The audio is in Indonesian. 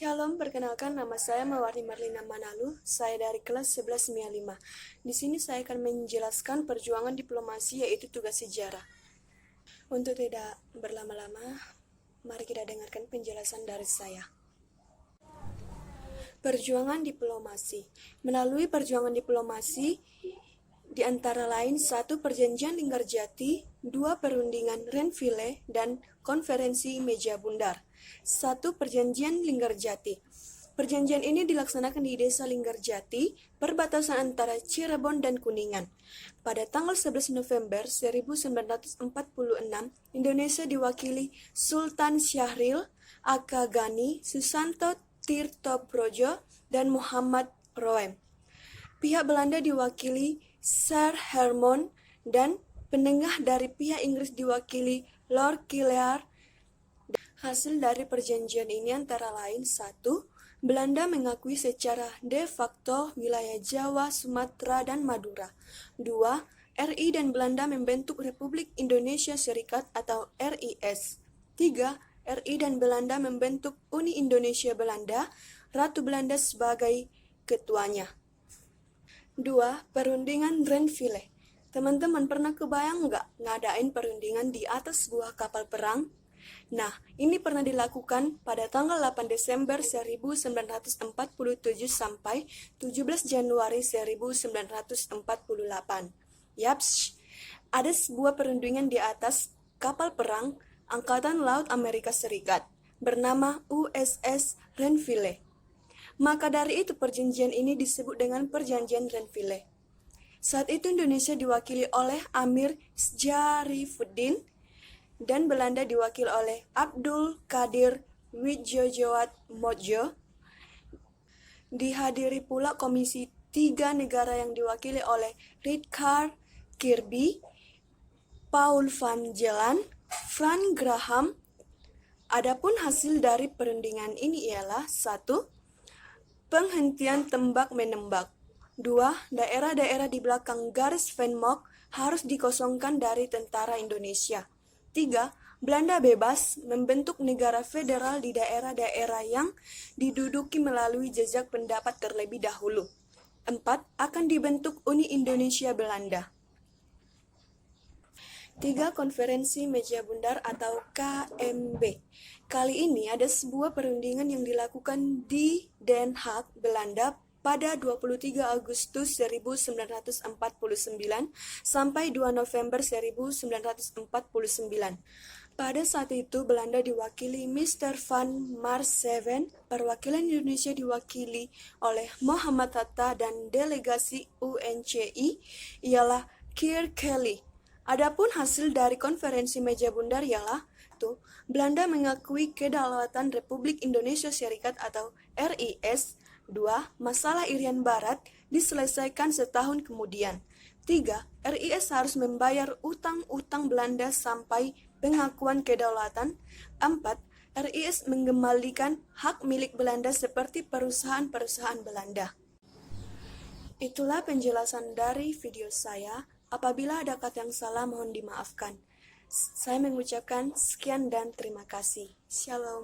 Shalom, perkenalkan nama saya Mawarni Marlina Manalu, saya dari kelas 11 MIA 5. Di sini saya akan menjelaskan perjuangan diplomasi yaitu tugas sejarah. Untuk tidak berlama-lama, mari kita dengarkan penjelasan dari saya. Perjuangan diplomasi. Melalui perjuangan diplomasi, di antara lain 1. Perjanjian Linggarjati, 2. Perundingan Renville, dan Konferensi Meja Bundar. 1. Perjanjian Linggarjati. Perjanjian ini dilaksanakan di Desa Linggarjati, perbatasan antara Cirebon dan Kuningan. Pada tanggal 11 November 1946, Indonesia diwakili Sultan Syahril, Aka Gani, Susanto Tirtoprojo, dan Muhammad Roem. Pihak Belanda diwakili Sir Hermon, dan penengah dari pihak Inggris diwakili Lord Killear. Hasil dari perjanjian ini antara lain 1. Belanda mengakui secara de facto wilayah Jawa, Sumatera, dan Madura. 2. RI dan Belanda membentuk Republik Indonesia Serikat atau RIS. 3. RI dan Belanda membentuk Uni Indonesia Belanda, Ratu Belanda sebagai ketuanya. 2. Perundingan Renville. Teman-teman pernah kebayang nggak ngadain perundingan di atas sebuah kapal perang? Nah, ini pernah dilakukan pada tanggal 8 Desember 1947 sampai 17 Januari 1948. Yaps, ada sebuah perundingan di atas kapal perang Angkatan Laut Amerika Serikat bernama USS Renville. Maka dari itu perjanjian ini disebut dengan Perjanjian Renville. Saat itu Indonesia diwakili oleh Amir Sjarifuddin dan Belanda diwakili oleh Abdul Qadir Widjojowatmojo. Dihadiri pula Komisi 3 negara yang diwakili oleh Rutger Kirby, Paul van Zeeland, Frank Graham. Adapun hasil dari perundingan ini ialah 1. Penghentian tembak-menembak. 2. Daerah-daerah di belakang garis Venmark harus dikosongkan dari tentara Indonesia. 3. Belanda bebas membentuk negara federal di daerah-daerah yang diduduki melalui jejak pendapat terlebih dahulu. 4. Akan dibentuk Uni Indonesia Belanda. 3. Konferensi Meja Bundar atau KMB. Kali ini ada sebuah perundingan yang dilakukan di Den Haag, Belanda pada 23 Agustus 1949 sampai 2 November 1949. Pada saat itu Belanda diwakili Mr. van Maarseven, perwakilan Indonesia diwakili oleh Muhammad Hatta, dan delegasi UNCI ialah Keir Kelly. Adapun hasil dari konferensi meja bundar ialah Belanda mengakui kedaulatan Republik Indonesia Serikat atau RIS. 2. Masalah Irian Barat diselesaikan setahun kemudian. 3. RIS harus membayar utang-utang Belanda sampai pengakuan kedaulatan. 4. RIS mengembalikan hak milik Belanda seperti perusahaan-perusahaan Belanda. Itulah penjelasan dari video saya. Apabila ada kata yang salah, mohon dimaafkan. Saya mengucapkan sekian dan terima kasih. Shalom.